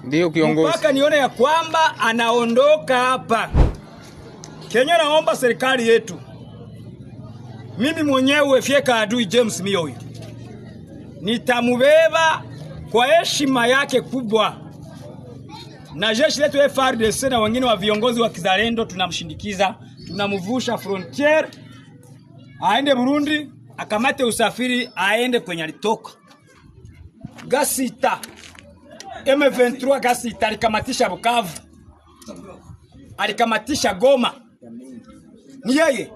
Ndio kiongozi. Mpaka nione ya kwamba anaondoka hapa. Kenya naomba serikali yetu. Mimi mwenyewe fyeka adui James Mioyo. Nitamubeba kwa heshima yake kubwa. Na jeshi letu FARDC na wengine wa viongozi wa kizalendo tunamshindikiza, tunamvusha frontier aende Burundi, akamate usafiri aende kwenye alitoka. Gasita M23 Gasita alikamatisha Bukavu, alikamatisha Goma. Ni yeye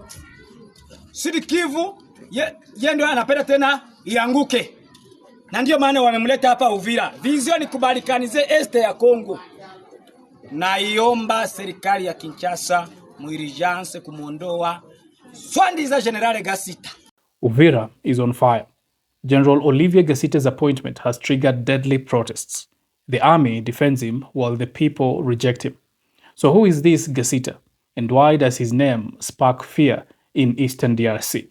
Sud Kivu yeye ndio anapenda tena ianguke. Na ndio maana wamemleta hapa Uvira. Vision kubalikanize este ya Kongo. Na iomba serikali ya Kinshasa muirijanse kumuondoa swandi za General Gasita. Uvira is on fire. General Olivier Gasita's appointment has triggered deadly protests. The army defends him while the people reject him. So who is this Gasita, and why does his name spark fear in Eastern DRC?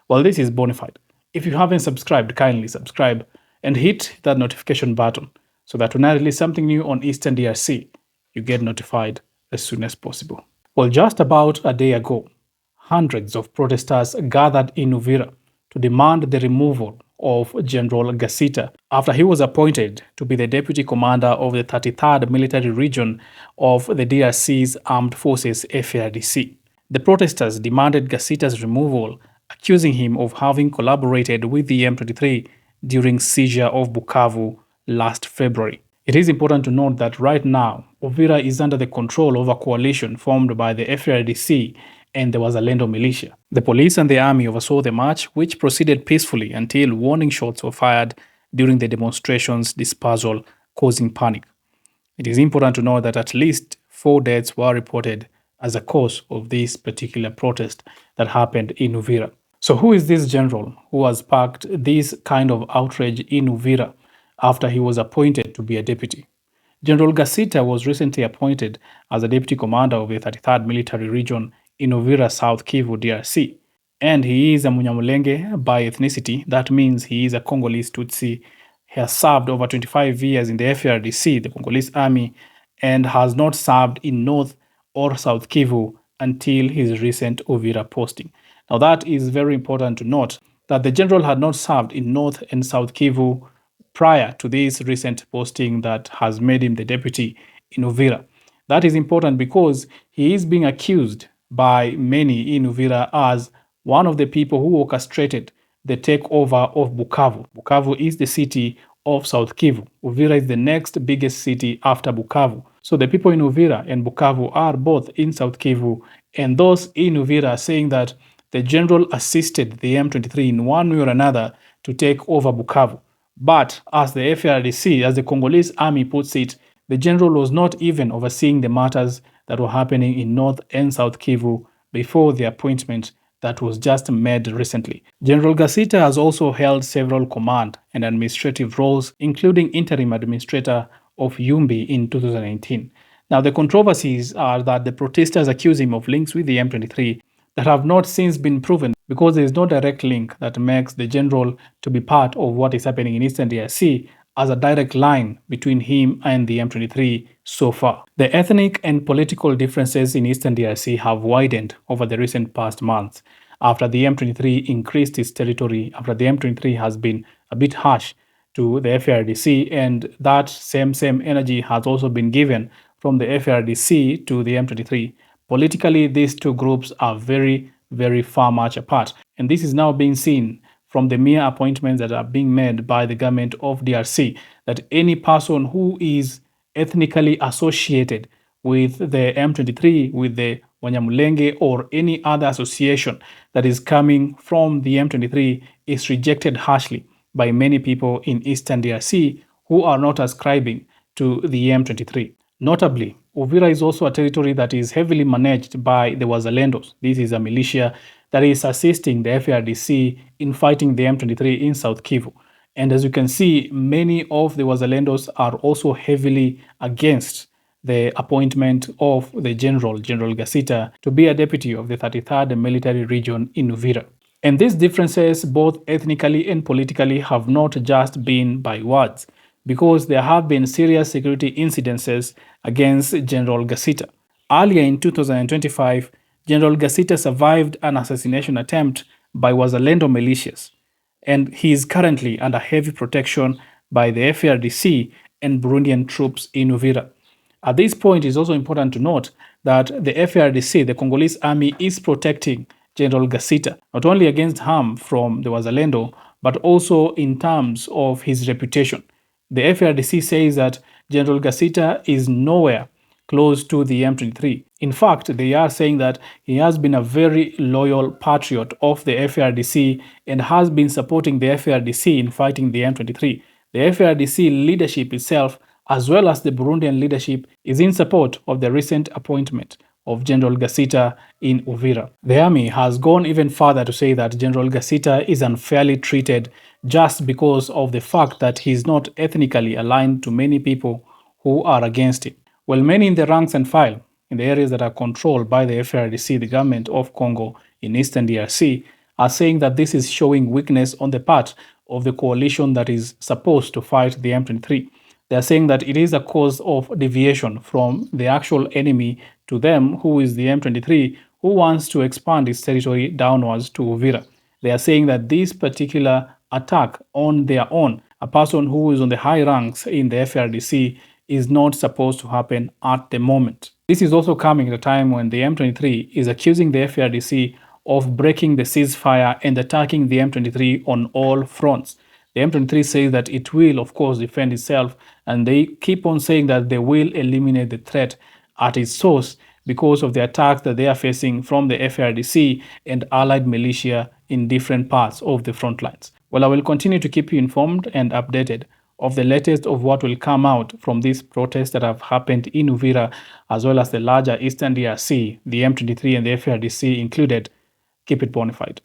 Well, this is Bonafide. If you haven't subscribed, kindly subscribe and hit that notification button so that when I release something new on Eastern DRC, you get notified as soon as possible. Well, just about a day ago, hundreds of protesters gathered in Uvira to demand the removal of General Gasita after he was appointed to be the deputy commander of the 33rd Military Region of the DRC's Armed Forces FARDC. The protesters demanded Gasita's removal, accusing him of having collaborated with the M23 during seizure of Bukavu last February. It is important to note that right now, Uvira is under the control of a coalition formed by the FARDC and the Wazalendo militia. The police and the army oversaw the march, which proceeded peacefully until warning shots were fired during the demonstration's dispersal, causing panic. It is important to note that at least 4 deaths were reported as a cause of this particular protest that happened in Uvira. So who is this general who has sparked this kind of outrage in Uvira after he was appointed to be a deputy? General Gasita was recently appointed as a deputy commander of the 33rd Military Region in Uvira, South Kivu, DRC. And he is a Munyamulenge by ethnicity. That means he is a Congolese Tutsi. He has served over 25 years in the FARDC, the Congolese army, and has not served in North or South Kivu until his recent Uvira posting. Now that is very important to note, that the general had not served in North and South Kivu prior to this recent posting that has made him the deputy in Uvira. That is important because he is being accused by many in Uvira as one of the people who orchestrated the takeover of Bukavu. Bukavu is the city of South Kivu. Uvira is the next biggest city after Bukavu. So the people in Uvira and Bukavu are both in South Kivu, and those in Uvira are saying that the general assisted the M23 in one way or another to take over Bukavu. But as the FARDC, as the Congolese army puts it, the general was not even overseeing the matters that were happening in North and South Kivu before the appointment that was just made recently. General Gasita has also held several command and administrative roles, including interim administrator of Yumbi in 2019. Now, the controversies are that the protesters accuse him of links with the M23 that have not since been proven because there is no direct link that makes the general to be part of what is happening in Eastern DRC as a direct line between him and the M23 so far. The ethnic and political differences in Eastern DRC have widened over the recent past months after the M23 increased its territory, after the M23 has been a bit harsh to the FARDC, and that same energy has also been given from the FARDC to the M23. Politically, these two groups are very, very far much apart, and this is now being seen from the mere appointments that are being made by the government of DRC, that any person who is ethnically associated with the M23, with the Wanyamulenge, or any other association that is coming from the M23 is rejected harshly by many people in Eastern DRC who are not ascribing to the M23. Notably, Uvira is also a territory that is heavily managed by the Wazalendos. This is a militia that is assisting the FARDC in fighting the M23 in South Kivu. And as you can see, many of the Wazalendos are also heavily against the appointment of the General Gasita, to be a deputy of the 33rd Military Region in Uvira. And these differences, both ethnically and politically, have not just been by words. because there have been serious security incidences against General Gasita. Earlier in 2025, General Gasita survived an assassination attempt by Wazalendo militias, and he is currently under heavy protection by the FARDC and Burundian troops in Uvira. At this point, it is also important to note that the FARDC, the Congolese army, is protecting General Gasita, not only against harm from the Wazalendo, but also in terms of his reputation. The FARDC says that General Gasita is nowhere close to the M23. In fact, they are saying that he has been a very loyal patriot of the FARDC and has been supporting the FARDC in fighting the M23. The FARDC leadership itself, as well as the Burundian leadership, is in support of the recent appointment of General Gasita in Uvira. The army has gone even further to say that General Gasita is unfairly treated just because of the fact that he is not ethnically aligned to many people who are against him. Well, many in the ranks and file, in the areas that are controlled by the FARDC, the government of Congo in eastern DRC, are saying that this is showing weakness on the part of the coalition that is supposed to fight the M23. They are saying that it is a cause of deviation from the actual enemy to them, who is the M23, who wants to expand its territory downwards to Uvira. They are saying that this particular attack on their own, a person who is on the high ranks in the FARDC, is not supposed to happen at the moment. This is also coming at a time when the M23 is accusing the FARDC of breaking the ceasefire and attacking the M23 on all fronts. The M23 says that it will, of course, defend itself, and they keep on saying that they will eliminate the threat at its source because of the attacks that they are facing from the FARDC and allied militia in different parts of the front lines. Well, I will continue to keep you informed and updated of the latest of what will come out from these protests that have happened in Uvira, as well as the larger eastern DRC, the M23 and the FARDC included. Keep it bona fide.